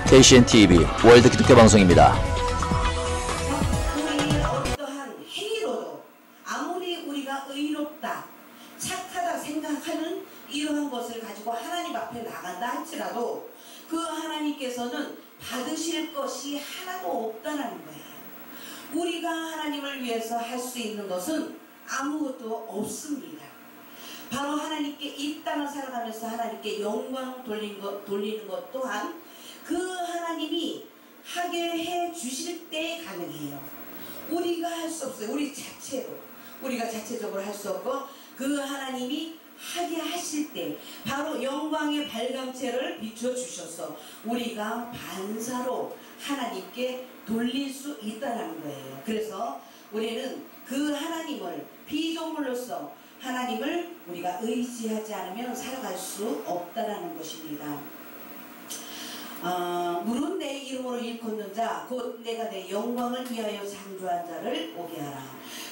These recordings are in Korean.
KCN-TV 월드 기독교 방송입니다. 우리의 어떠한 행위로도 아무리 우리가 의롭다, 착하다 생각하는 이러한 것을 가지고 하나님 앞에 나간다 할지라도 그 하나님께서는 받으실 것이 하나도 없다는 거예요. 우리가 하나님을 위해서 할 수 있는 것은 아무것도 없습니다. 바로 하나님께 이 땅을 살아가면서 하나님께 영광 돌리는 것 또한 그 하나님이 하게 해 주실 때 가능해요. 우리가 할 수 없어요. 우리가 자체적으로 할 수 없고 그 하나님이 하게 하실 때 바로 영광의 발광체를 비춰주셔서 우리가 반사로 하나님께 돌릴 수 있다는 거예요. 그래서 우리는 그 하나님을 피조물로서 하나님을 우리가 의지하지 않으면 살아갈 수 없다라는 것입니다. 물은 내 이름으로 일컫는 자 곧 내가 내 영광을 위하여 창조한 자를 오게 하라.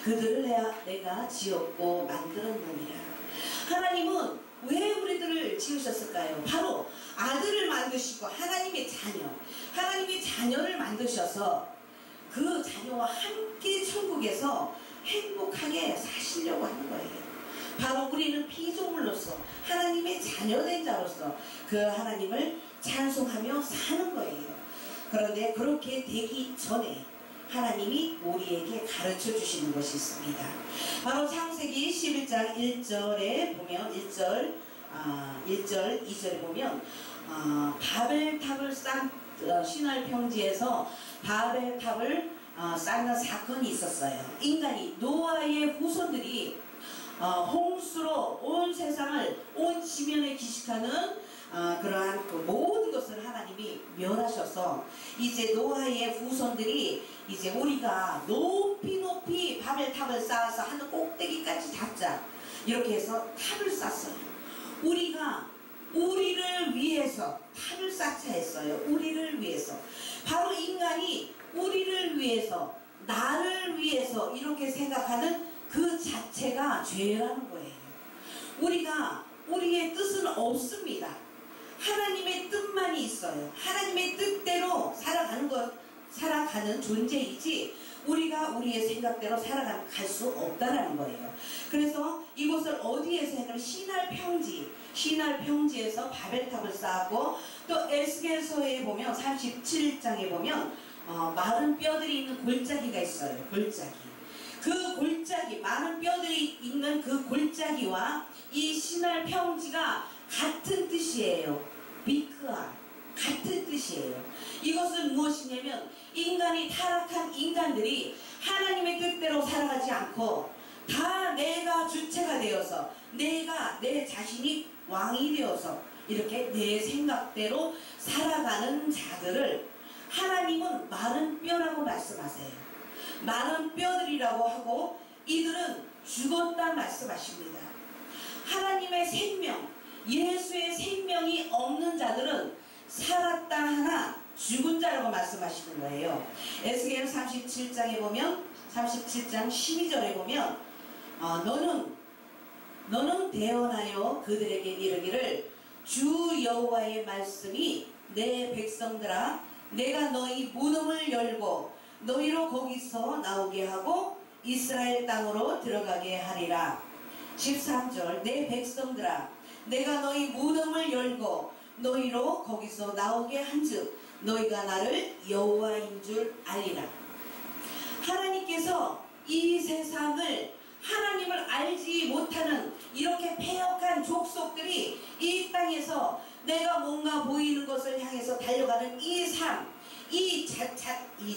그들을 내가 지었고 만들었느니라. 하나님은 왜 우리들을 지으셨을까요? 바로 아들을 만드시고 하나님의 자녀를 만드셔서 그 자녀와 함께 천국에서 행복하게 사시려고 하는 거예요. 바로 우리는 피조물로서 하나님의 자녀된 자로서 그 하나님을 찬송하며 사는 거예요. 그런데 그렇게 되기 전에 하나님이 우리에게 가르쳐 주시는 것이 있습니다. 바로 창세기 11장 1절에 보면 1절, 2절에 보면 바벨탑을 쌓은 시날 평지에서 바벨탑을 쌓는 사건이 있었어요. 인간이 노아의 후손들이 홍수로 온 세상을 온 지면에 기식하는 그러한 그 모든 것을 하나님이 멸하셔서 이제 노아의 후손들이 이제 우리가 높이 바벨탑을 쌓아서 하늘 꼭대기까지 잡자 이렇게 해서 탑을 쌓았어요. 우리를 위해서 탑을 쌓자 했어요. 우리를 위해서. 바로 인간이 우리를 위해서 나를 위해서 이렇게 생각하는 그 자체가 죄라는 거예요. 우리의 뜻은 없습니다. 하나님의 뜻만이 있어요. 하나님의 뜻대로 살아가는 존재이지 우리가 우리의 생각대로 살아갈 수 없다라는 거예요. 그래서 이곳을 어디에서 했냐면 시날 평지에서 바벨탑을 쌓았고 또 에스겔서에 보면 37장에 보면 마른 뼈들이 있는 골짜기가 있어요. 그 골짜기, 많은 뼈들이 있는 그 골짜기와 이 시날 평지가 같은 뜻이에요. 비크아, 같은 뜻이에요. 이것은 무엇이냐면 인간이 타락한 인간들이 하나님의 뜻대로 살아가지 않고 다 내가 주체가 되어서 내가 내 자신이 왕이 되어서 이렇게 내 생각대로 살아가는 자들을 하나님은 마른 뼈라고 말씀하세요. 마른 뼈들이라고 하고 이들은 죽었다 말씀하십니다. 하나님의 생명, 예수의 생명이 없는 자들은 살았다 하나 죽은 자라고 말씀하시는 거예요. 에스겔 37장에 보면 37장 12절에 보면 너는 대언하여 그들에게 이르기를 주 여호와의 말씀이 내 백성들아 내가 너희 무덤을 열고 너희로 거기서 나오게 하고 이스라엘 땅으로 들어가게 하리라. 13절 내 백성들아 내가 너희 무덤을 열고 너희로 거기서 나오게 한즉 너희가 나를 여호와인 줄 알리라. 하나님께서 이 세상을 하나님을 알지 못하는 이렇게 패역한 족속들이 이 땅에서 내가 뭔가 보이는 것을 향해서 달려가는 이 삶, 이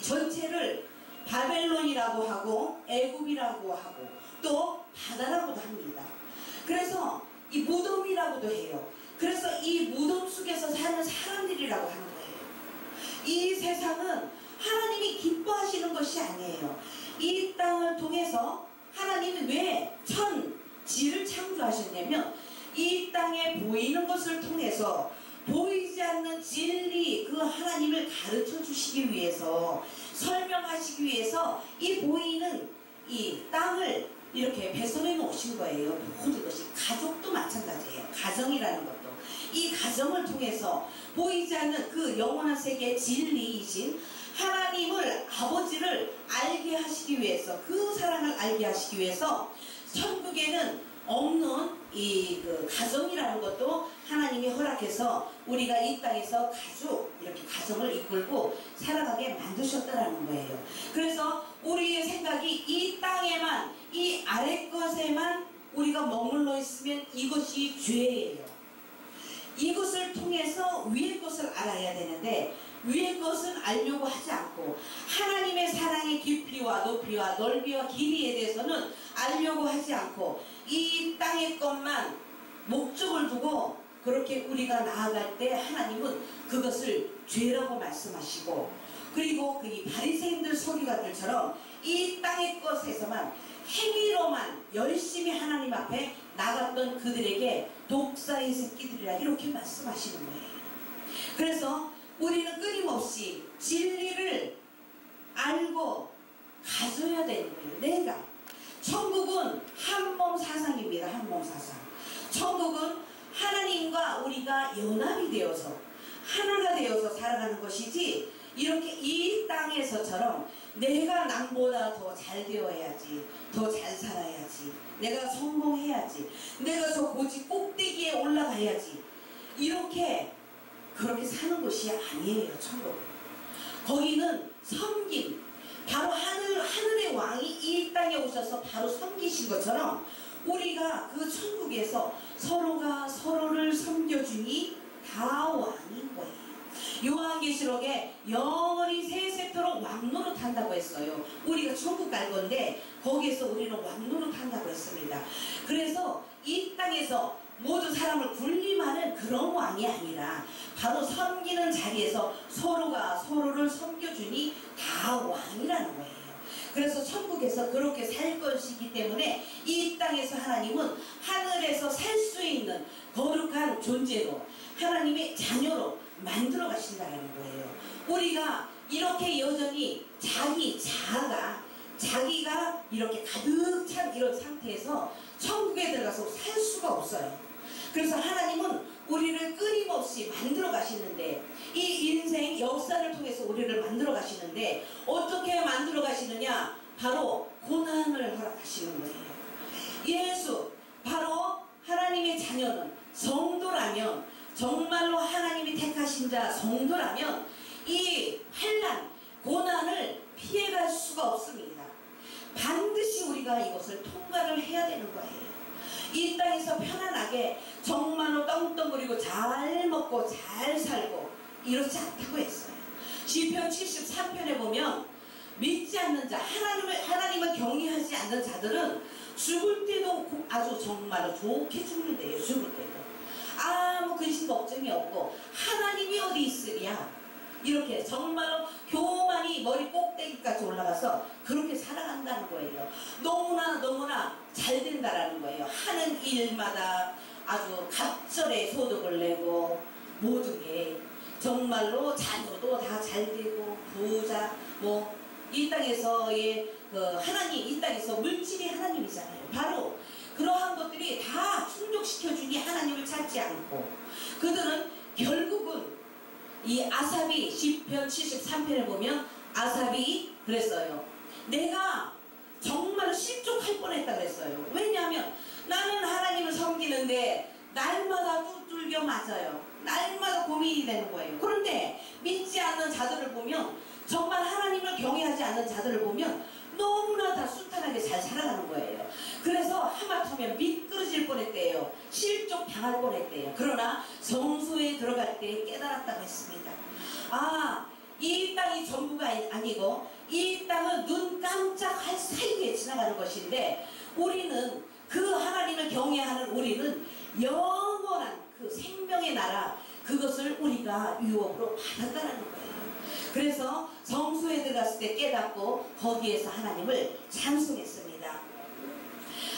전체를 바벨론이라고 하고 애굽이라고 하고 또 바다라고도 합니다. 그래서 이 무덤이라고도 해요. 그래서 이 무덤 속에서 사는 사람들이라고 하는 거예요. 이 세상은 하나님이 기뻐하시는 것이 아니에요. 이 땅을 통해서 하나님은 왜 천지를 창조하셨냐면 이 땅에 보이는 것을 통해서 보이지 않는 진리 그 하나님을 가르쳐 주시기 위해서 설명하시기 위해서 이 보이는 이 땅을 이렇게 배설해 놓으신 거예요. 모든 것이 가족도 마찬가지예요. 가정이라는 것도 이 가정을 통해서 보이지 않는 그 영원한 세계의 진리이신 하나님을 아버지를 알게 하시기 위해서, 그 사랑을 알게 하시기 위해서 천국에는 없는 이 그 가정이라는 것도 하나님이 허락해서 우리가 이 땅에서 가족, 이렇게 가정을 이끌고 살아가게 만드셨다라는 거예요. 그래서 우리의 생각이 이 땅에만, 이 아래 것에만 우리가 머물러 있으면 이것이 죄예요. 이것을 통해서 위의 것을 알아야 되는데, 위의 것은 알려고 하지 않고 하나님의 사랑의 깊이와 높이와 넓이와 길이에 대해서는 알려고 하지 않고 이 땅의 것만 목적을 두고 그렇게 우리가 나아갈 때 하나님은 그것을 죄라고 말씀하시고, 그리고 그 이 바리새인들 서기관들처럼 이 땅의 것에서만 행위로만 열심히 하나님 앞에 나갔던 그들에게 독사의 새끼들이라 이렇게 말씀하시는 거예요. 그래서 우리는 끊임없이 진리를 알고 가져야 되는 거예요. 내가 천국은 한몸 사상입니다. 한몸 사상. 천국은 하나님과 우리가 연합이 되어서 하나가 되어서 살아가는 것이지, 이렇게 이 땅에서처럼 내가 남보다 더 잘 되어야지, 더 잘 살아야지, 내가 성공해야지, 내가 저 고지 꼭대기에 올라가야지, 이렇게 그렇게 사는 것이 아니에요. 천국은 거기는 섬김, 바로 하늘의 왕이 이 땅에 오셔서 바로 섬기신 것처럼 우리가 그 천국에서 서로가 서로를 섬겨주니 다 왕인 거예요. 요한계시록에 영원히 세세토록 왕노릇한다고 했어요. 우리가 천국 갈 건데 거기에서 우리는 왕노릇한다고 했습니다. 그래서 이 땅에서 모든 사람을 군림하는 그런 왕이 아니라 바로 섬기는 자리에서 서로가 서로를 섬겨주니 다 왕이라는 거예요. 그래서 천국에서 그렇게 살 것이기 때문에 이 땅에서 하나님은 하늘에서 살 수 있는 거룩한 존재로, 하나님의 자녀로 만들어 가신다는 거예요. 우리가 이렇게 여전히 자기가 이렇게 가득 찬 이런 상태에서 천국에 들어가서 살 수가 없어요. 그래서 하나님은 우리를 끊임없이 만들어 가시는데, 이 인생 역사를 통해서 우리를 만들어 가시는데 어떻게 만들어 가시느냐? 바로 고난을 허락하시는 거예요. 예수, 바로 하나님의 자녀는 성도라면, 정말로 하나님이 택하신 자 성도라면 이 환난, 고난을 피해갈 수가 없습니다. 반드시 우리가 이것을 통과를 해야 되는 거예요. 이 땅에서 편안하게 정말로 떵떵거리고 잘 먹고 잘 살고 이렇지 않다고 했어요. 시편 73편에 보면 믿지 않는 자, 하나님을 경외하지 않는 자들은 죽을 때도 아주 정말로 좋게 죽는데요. 죽을 때도 아무 근심 걱정이 없고 하나님이 어디 있으랴, 이렇게 정말로 교만이 머리 꼭대기까지 올라가서 그렇게 살아간다는 거예요. 너무나 잘 된다라는 거예요. 하는 일마다 아주 갑절의 소득을 내고, 모든 게 정말로 자녀도 다 잘 되고, 부자, 이 땅에서의 하나님, 이 땅에서 물질이 하나님이잖아요. 바로 그러한 것들이 다 충족시켜주니 하나님을 찾지 않고, 그들은 결국은 이 아삽이 시편 73편에 보면 아삽이 그랬어요. 내가 정말 실족할 뻔했다 그랬어요. 왜냐하면 나는 하나님을 섬기는데 날마다 두들겨 맞아요. 날마다 고민이 되는 거예요. 그런데 믿지 않는 자들을 보면, 정말 하나님을 경외하지 않는 자들을 보면 너무나 다 순탄하게 잘 살아가는 거예요. 그래서 하마터면 미끄러질 뻔했대요. 실족 당할 뻔했대요. 그러나 성소에 들어갈 때 깨달았다고 했습니다. 이 땅이 전부가 아니고 이 땅은 눈 깜짝할 사이에 지나가는 것인데, 우리는 그 하나님을 경외하는 우리는 영원한 그 생명의 나라, 그것을 우리가 유업으로 받았다는 거예요. 그래서 성소에 들어갔을 때 깨닫고 거기에서 하나님을 찬송했습니다.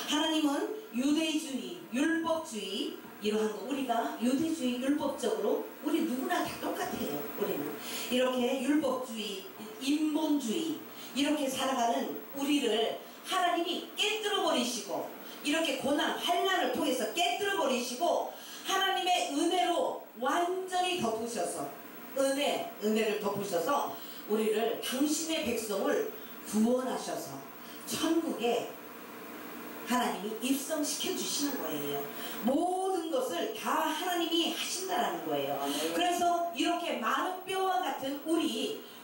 하나님은 유대주의, 율법주의, 이러한 거 우리가 유대주의, 율법적으로 우리 누구나 다 똑같아요. 우리는 이렇게 율법주의, 인본주의 이렇게 살아가는 우리를 하나님이 깨뜨려 버리시고, 이렇게 고난, 환난을 통해서 깨뜨려 버리시고 하나님의 은혜로 완전히 덮으셔서 은혜를 덮으셔서 우리를 당신의 백성을 구원하셔서 천국에 하나님이 입성시켜 주시는 거예요. 모든 것을 다 하나님이 하신다라는 거예요. 그래서 이렇게 마른 뼈와 같은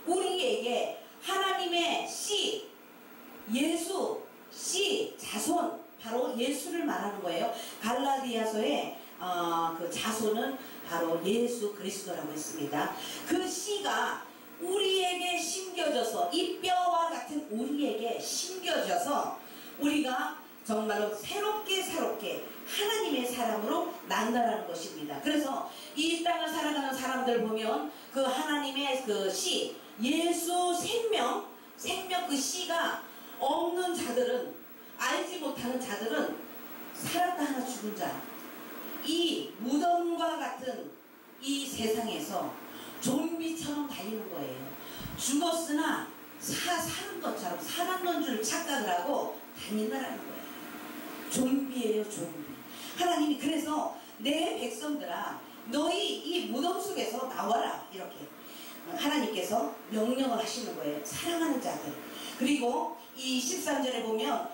우리에게 하나님의 씨, 예수, 씨, 자손, 바로 예수를 말하는 거예요. 갈라디아서에 그 자손은 바로 예수 그리스도라고 했습니다. 그 씨가 우리에게 심겨져서, 이 뼈와 같은 우리에게 심겨져서 우리가 정말로 새롭게 하나님의 사람으로 난다라는 것입니다. 그래서 이 땅을 살아가는 사람들 보면 그 하나님의 그 씨, 예수 생명 그 씨가 없는 자들은, 알지 못하는 자들은 살았다 하나 죽은 자, 이 무덤과 같은 이 세상에서 좀비처럼 달리는 거예요. 죽었으나 사는 것처럼 살았는 줄 착각을 하고 다닌다라는 거예요. 좀비예요, 좀비. 하나님이 그래서 내 백성들아, 너희 이 무덤 속에서 나와라, 이렇게 하나님께서 명령을 하시는 거예요. 사랑하는 자들. 그리고 이 13절에 보면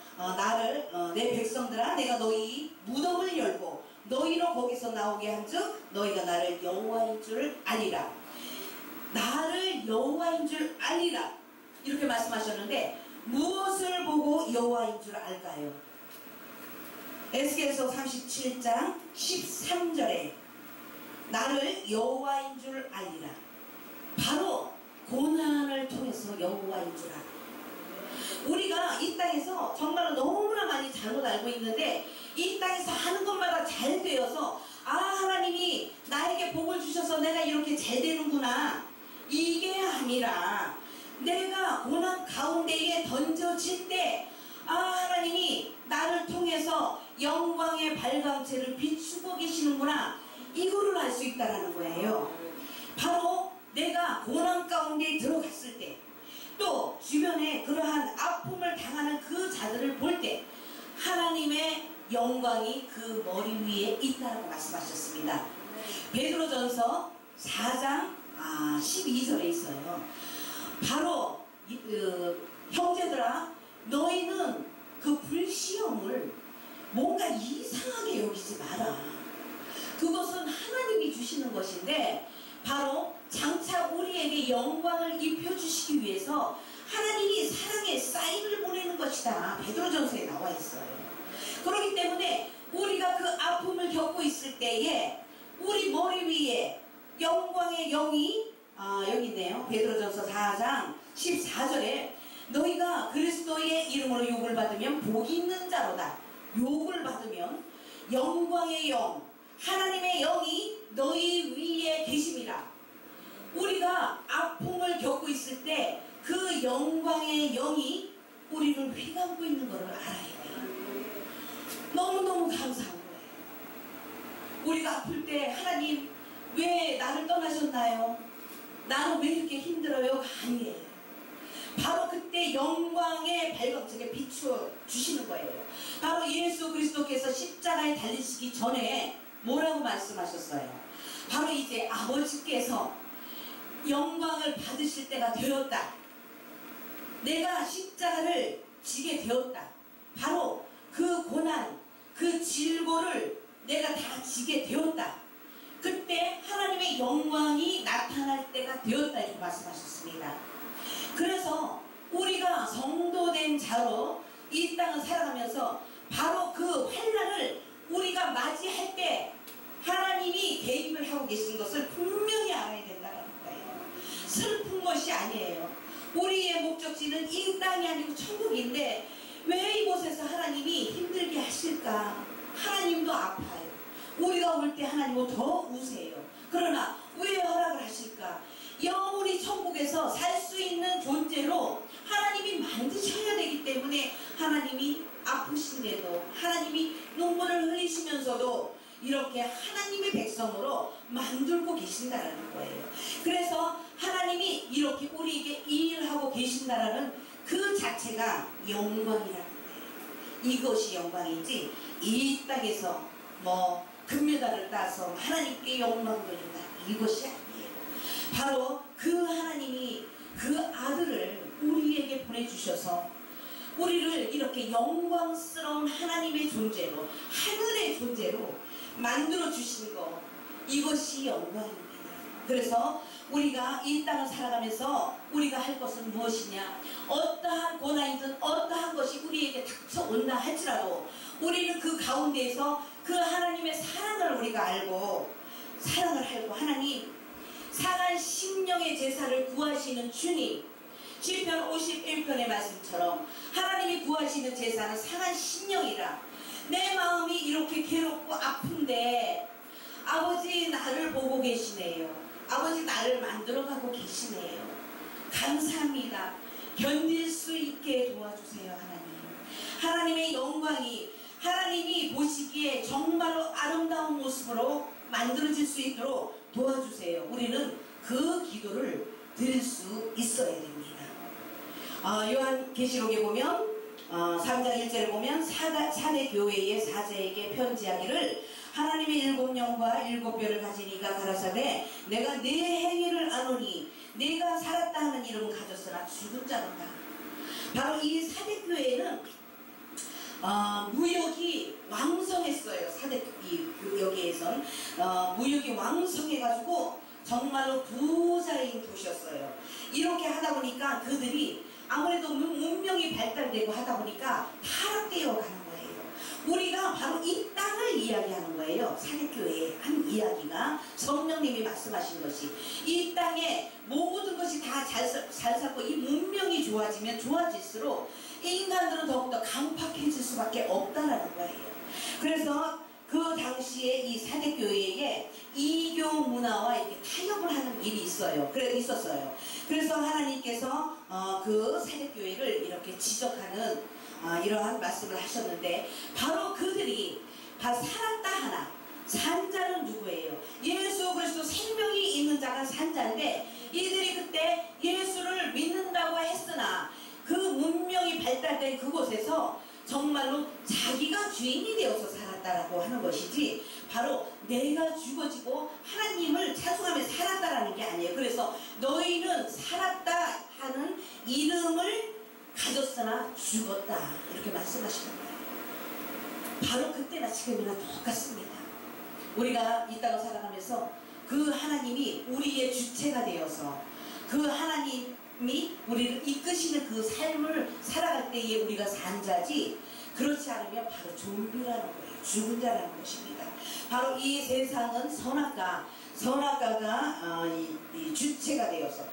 내 백성들아, 내가 너희 무덤을 열고 너희로 거기서 나오게 한즉 너희가 나를 여호와인 줄 알리라. 나를 여호와인 줄 알리라, 이렇게 말씀하셨는데 무엇을 보고 여호와인 줄 알까요? 에스겔서 37장 13절에 나를 여호와인 줄 알리라. 바로 고난을 통해서 여호와인 줄 알아. 우리가 이 땅에서 정말로 너무나 많이 잘못 알고 있는데, 이 땅에서 하는 것마다 잘 되어서 하나님이 나에게 복을 주셔서 내가 이렇게 잘 되는구나, 이게 아니라 내가 고난 가운데에 던져질 때 하나님이 나를 통해서 영광의 발광체를 비추고 계시는구나, 이거를 알 수 있다라는 거예요. 바로 내가 고난 가운데 들어갔을 때, 또 주변에 그러한 아픔을 당하는 그 자들을 볼 때 하나님의 영광이 그 머리 위에 있다라고 말씀하셨습니다. 베드로전서 4장 12절에 있어요. 바로 형제들아, 너희는 그 불시험을 뭔가 이상하게 여기지 마라. 그것은 하나님이 주시는 것인데 바로 장차 우리에게 영광을 입혀주시기 위해서 하나님이 사랑의 사인을 보내는 것이다, 베드로전서에 나와 있어요. 그렇기 때문에 우리가 그 아픔을 겪고 있을 때에 우리 머리 위에 영광의 영이 여기 있네요. 베드로전서 4장 14절에 너희가 그리스도의 이름으로 욕을 받으면 복이 있는 자로다. 욕을 받으면 영광의 영, 하나님의 영이 너희 위에 계심이라. 우리가 아픔을 겪고 있을 때 그 영광의 영이 우리를 휘감고 있는 것을 알아야 해요. 너무너무 감사한 거예요. 우리가 아플 때 하나님 왜 나를 떠나셨나요? 나는 왜 이렇게 힘들어요? 아니에요. 바로 그때 영광의 발광체에 비추어 주시는 거예요. 바로 예수 그리스도께서 십자가에 달리시기 전에 뭐라고 말씀하셨어요? 바로 이제 아버지께서 영광을 받으실 때가 되었다. 내가 십자가를 지게 되었다. 바로 그 고난, 그 질고를 내가 다 지게 되었다. 그때 하나님의 영광이 나타날 때가 되었다, 이렇게 말씀하셨습니다. 그래서 우리가 성도된 자로 이 땅을 살아가면서 바로 그 환난을 우리가 맞이할 때 하나님이 개입을 하고 계신 것을 분명히 알아야 된다는 거예요. 슬픈 것이 아니에요. 우리의 목적지는 이 땅이 아니고 천국인데 왜 이곳에서 하나님이 힘들게 하실까? 하나님도 아파요. 우리가 올 때 하나님은 더 우세요. 그러나 왜 허락을 하실까? 영원히 천국에서 살 수 있는 존재로 하나님이 만드셔야 되기 때문에 하나님이 아프신데도, 하나님이 눈물을 흘리시면서도 이렇게 하나님의 백성으로 만들고 계신다라는 거예요. 그래서 하나님이 이렇게 우리에게 일하고 계신다라는 그 자체가 영광이라는 거예요. 이것이 영광이지 이 땅에서 뭐 금메달을 따서 하나님께 영광 돌린다. 이것이 아니에요. 바로 그 하나님이 그 아들을 우리에게 보내주셔서 우리를 이렇게 영광스러운 하나님의 존재로, 하늘의 존재로 만들어 주신 거, 이것이 영광입니다. 그래서 우리가 이 땅을 살아가면서 우리가 할 것은 무엇이냐? 어떠한 고난이든 어떠한 것이 우리에게 닥쳐온다 할지라도 우리는 그 가운데에서 그 하나님의 사랑을 우리가 알고 사랑을 알고, 하나님 상한 심령의 제사를 구하시는 주님, 시편 51편의 말씀처럼 하나님이 구하시는 제사는 상한 심령이라. 내 마음이 이렇게 괴롭고 아픈데 아버지 나를 보고 계시네요. 아버지 나를 만들어가고 계시네요. 감사합니다. 견딜 수 있게 도와주세요. 하나님, 하나님의 영광이 하나님이 보시기에 정말로 아름다운 모습으로 만들어질 수 있도록 도와주세요. 우리는 그 기도를 드릴 수 있어야 됩니다. 요한계시록에 보면 3장 1절에 보면 사대 교회의 사제에게 편지하기를 하나님의 일곱 영과 일곱 뼈를 가진 이가 가라사대 내가 네 행위를 아노니 네가 살았다 하는 이름은 가졌으나 죽은 자로다. 바로 이 사대 교회는 무역이 왕성했어요. 여기에선 무역이 왕성해가지고 정말로 부자인 도시였어요. 이렇게 하다 보니까 그들이 아무래도 문명이 발달되고 하다 보니까 타락되어 가는 거예요. 우리가 바로 이 땅을 이야기하는 거예요. 사대교회의 한 이야기가 성령님이 말씀하신 것이, 이 땅에 모든 것이 다 잘 살고 이 문명이 좋아지면 좋아질수록 인간들은 더욱더 강팍해질 수밖에 없다라는 거예요. 그래서 그 당시에 이 사대교회에 이교 문화와 이렇게 타협을 하는 일이 있었어요. 그래서 하나님께서 그 사대교회를 이렇게 지적하는 이러한 말씀을 하셨는데, 바로 그들이 살았다 하나 산 자는 누구예요? 예수 그리스도 생명이 있는 자가 산 자인데, 이들이 그때 예수를 믿는다고 했으나 그 문명이 발달된 그곳에서 정말로 자기가 주인이 되어서 살았다라고 하는 것이지, 바로 내가 죽어지고 하나님을 찬송하며 살았다라는 게 아니에요. 그래서 너희는 살았다 하는 이름을 가졌으나 죽었다, 이렇게 말씀하시는 거예요. 바로 그때나 지금이나 똑같습니다. 우리가 이 땅을 살아가면서 그 하나님이 우리의 주체가 되어서 그 하나님이 우리를 이끄시는 그 삶을 살아갈 때에 우리가 산 자지, 그렇지 않으면 바로 좀비라는 거예요. 죽은 자라는 것입니다. 바로 이 세상은 선악과가 이 주체가 되어서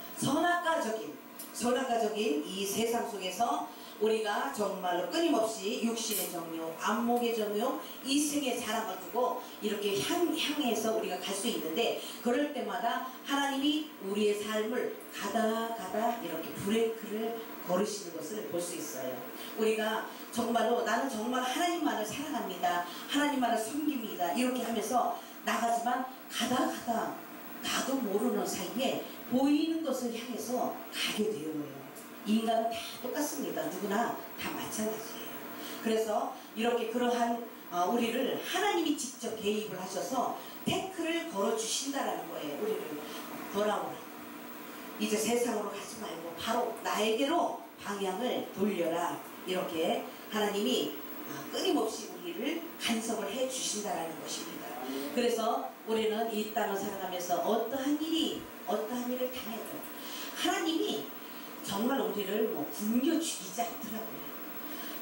선악과적인 이 세상 속에서 우리가 정말로 끊임없이 육신의 정욕, 안목의 정욕, 이생의 사랑을 두고 이렇게 향해서 우리가 갈 수 있는데, 그럴 때마다 하나님이 우리의 삶을 가다 이렇게 브레이크를 걸으시는 것을 볼 수 있어요. 우리가 정말로 나는 정말 하나님만을 사랑합니다, 하나님만을 섬깁니다, 이렇게 하면서 나가지만 가다 나도 모르는 사이에 보이는 것을 향해서 가게 되어요. 인간은 다 똑같습니다. 누구나 다 마찬가지예요. 그래서 이렇게 그러한 우리를 하나님이 직접 개입을 하셔서 태클을 걸어주신다라는 거예요. 우리를 돌아오라, 이제 세상으로 가지 말고 바로 나에게로 방향을 돌려라, 이렇게 하나님이 끊임없이 우리를 간섭을 해 주신다라는 것입니다. 그래서 우리는 이 땅을 살아가면서 어떠한 일을 당해도 하나님이 정말 우리를 굶겨 죽이지 않더라고요.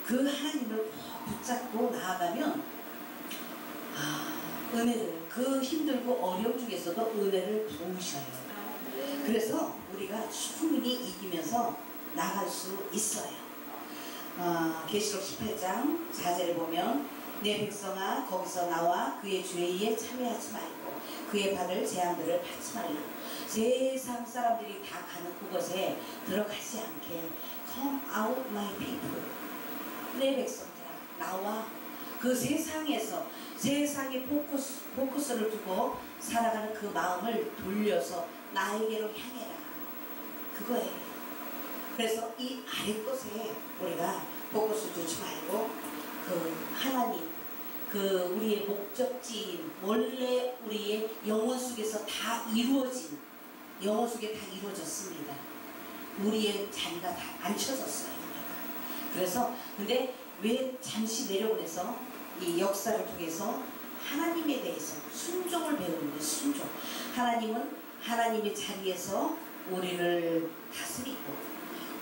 그 하나님을 붙잡고 나아가면 은혜를, 그 힘들고 어려움 중에서도 은혜를 부으셔요. 그래서 우리가 충분히 이기면서 나갈 수 있어요. 계시록 18장 4절에 보면 내 백성아 거기서 나와 그의 죄에 참여하지 말고 그의 받을 재앙들을 받지 말라. 세상 사람들이 다 가는 그곳에 들어가지 않게 Come out my people, 내 백성들아 나와. 그 세상에서 세상에 포커스를 두고 살아가는 그 마음을 돌려서 나에게로 향해라, 그거예요. 그래서 이 아래 것에 우리가 포커스 두지 말고 그 하나님, 그 우리의 목적지인 원래 우리의 영혼 속에서 다 이루어진 영혼 속에 다 이루어졌습니다. 우리의 자리가 다 앉혀졌어요. 그래서 근데 왜 잠시 내려보내서 이 역사를 통해서 하나님에 대해서 순종을 배우는 거예요. 순종. 하나님은 하나님의 자리에서 우리를 다스리고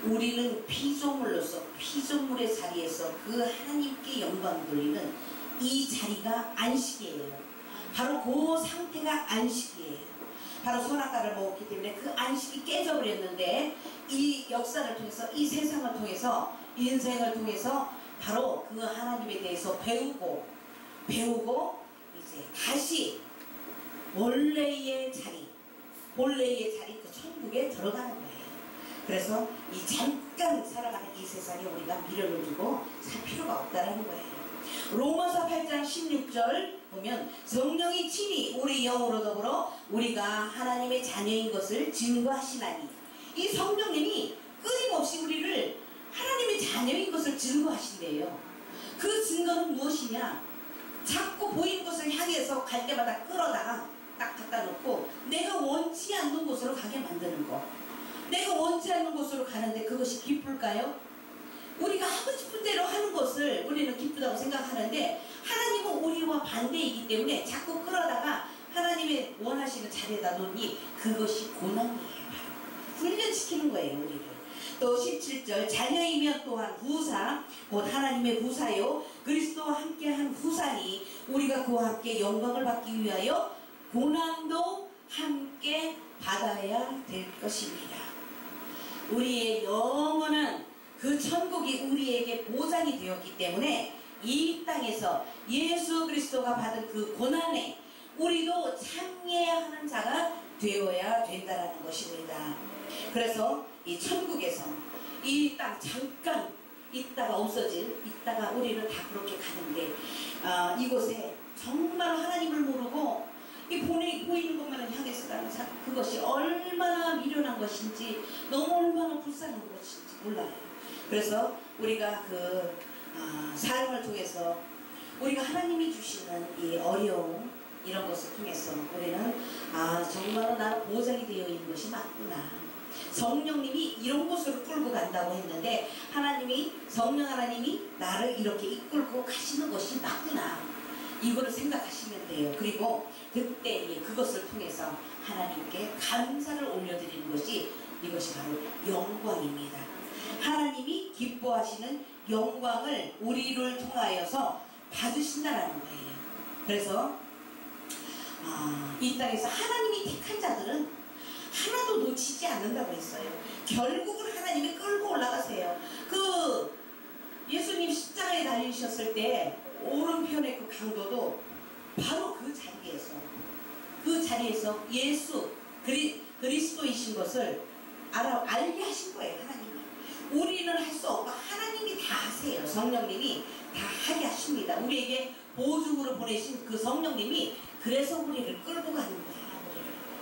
우리는 피조물로서 피조물의 자리에서 그 하나님께 영광 돌리는 이 자리가 안식이에요. 바로 그 상태가 안식이에요. 바로 선악과를 먹었기 때문에 그 안식이 깨져버렸는데 이 역사를 통해서 이 세상을 통해서 인생을 통해서 바로 그 하나님에 대해서 배우고 이제 다시 본래의 자리 그 천국에 들어가는 거예요. 그래서 이 잠깐 살아가는 이 세상에 우리가 미련을 두고 살 필요가 없다라는 거예요. 로마서 8장 16절 보면 성령이 친히 우리 영으로 더불어 우리가 하나님의 자녀인 것을 증거하시나니 이 성령님이 끊임없이 우리를 하나님의 자녀인 것을 증거하신대요. 그 증거는 무엇이냐? 자꾸 보이는 것을 향해서 갈 때마다 끌어다가 딱 갖다 놓고 내가 원치 않는 곳으로 가게 만드는 거. 내가 원치 않는 곳으로 가는데 그것이 기쁠까요? 우리가 하고 싶은 대로 하는 것을 우리는 기쁘다고 생각하는데 하나님은 우리와 반대이기 때문에 자꾸 끌어다가 하나님의 원하시는 자리에다 놓으니 그것이 고난이에요. 훈련시키는 거예요. 우리를. 또 17절 자녀이면 또한 후사 곧 하나님의 후사요 그리스도와 함께한 후사니 우리가 그와 함께 영광을 받기 위하여 고난도 함께 받아야 될 것입니다. 우리의 영원한 그 천국이 우리에게 보장이 되었기 때문에 이 땅에서 예수 그리스도가 받은 그 고난에 우리도 참여해야 하는 자가 되어야 된다는 것입니다. 그래서 이 천국에서 이 땅 잠깐 있다가 있다가 우리는 다 그렇게 가는데 이곳에 정말 하나님을 모르고 이 보이는 것만을 향해서 가는 그것이 얼마나 미련한 것인지 너무 얼마나 불쌍한 것인지 몰라요. 그래서 우리가 삶을 통해서 우리가 하나님이 주시는 이 어려움 이런 것을 통해서 우리는 정말로 나는 보장이 되어 있는 것이 맞구나. 성령님이 이런 곳으로 끌고 간다고 했는데 성령 하나님이 나를 이렇게 이끌고 가시는 것이 맞구나. 이거를 생각하시면 돼요. 그리고 그때 그것을 통해서 하나님께 감사를 올려드리는 것이 이것이 바로 영광입니다. 하나님이 기뻐하시는 영광을 우리를 통하여서 받으신다라는 거예요. 그래서 이 땅에서 하나님이 택한 자들은 하나도 놓치지 않는다고 했어요. 결국은 하나님이 끌고 올라가세요. 예수님 십자가에 달리셨을 때 오른편의 그 강도도 바로 그 자리에서 예수 그리스도이신 것을 알게 하신 거예요. 하나님이. 우리는 할 수 없고 하나님이 다 하세요. 성령님이 다 하게 하십니다. 우리에게 보증으로 보내신 그 성령님이 그래서 우리를 끌고 가는 거예요.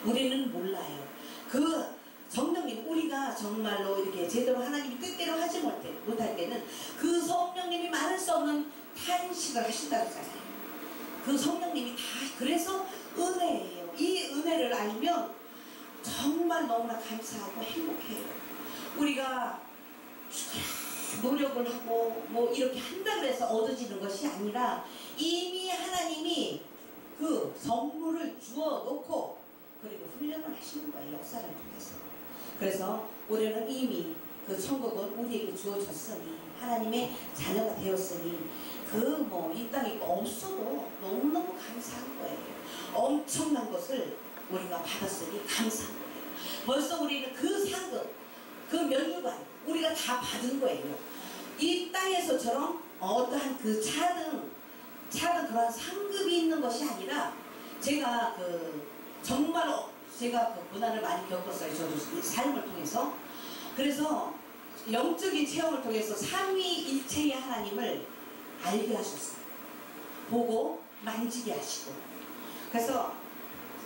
우리는 몰라요. 그 성령님 우리가 정말로 이렇게 제대로 하나님이 뜻대로 하지 못할 때는 그 성령님이 말할 수 없는 탄식을 하신다고 하잖아요. 그 성령님이 다 그래서 은혜예요. 이 은혜를 알면 정말 너무나 감사하고 행복해요. 우리가 노력을 하고 뭐 이렇게 한다 그래서 얻어지는 것이 아니라 이미 하나님이 그 선물을 주어 놓고 그리고 훈련을 하시는 거예요. 역사를 통해서. 그래서 우리는 이미 그 천국은 우리에게 주어졌으니 하나님의 자녀가 되었으니 이 땅에 없어도 너무너무 감사한 거예요. 엄청난 것을 우리가 받았으니 감사한 거예요. 벌써 우리는 그 상급, 그 면류관 우리가 다 받은 거예요. 이 땅에서처럼 어떠한 그 차등 그런 상급이 있는 것이 아니라 제가 정말로 제가 고난을 많이 겪었어요. 저도 삶을 통해서. 그래서 영적인 체험을 통해서 삼위일체의 하나님을 알게 하셨어요. 보고 만지게 하시고. 그래서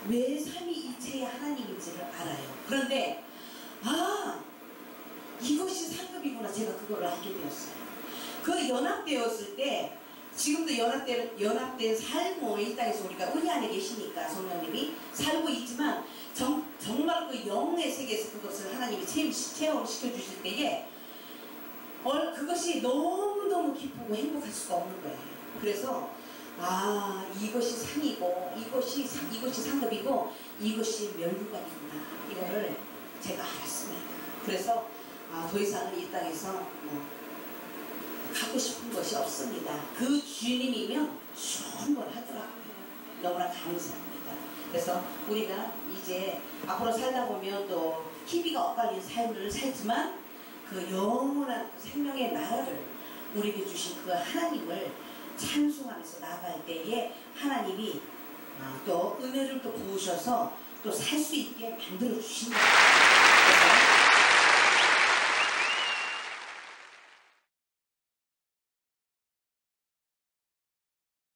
왜 삼위일체의 하나님인지를 알아요. 그런데 이것이 상급이구나. 제가 그거를 알게 되었어요. 그 연합되었을 때 지금도 연합된 삶을 이 땅에서 우리가 은혜 안에 계시니까 성령님이 살고 있지만 정말 그 영의 세계에서 그것을 하나님이 체험을 시켜주실 때에 그것이 너무너무 기쁘고 행복할 수가 없는 거예요. 그래서 이것이 상이고 이것이 상급이고 이것이 멸류관이구나, 이거를 제가 알았습니다. 그래서 더 이상은 이 땅에서 갖고 싶은 것이 없습니다. 그 주님이면 충분하더라고요. 너무나 감사합니다. 그래서 우리가 이제 앞으로 살다 보면 또 희비가 엇갈린 삶을 살지만 그 영원한 그 생명의 나라를 우리에게 주신 그 하나님을 찬송하면서 나아갈 때에 하나님이 또 은혜를 또 부으셔서 또 살 수 있게 만들어 주신다. 그래서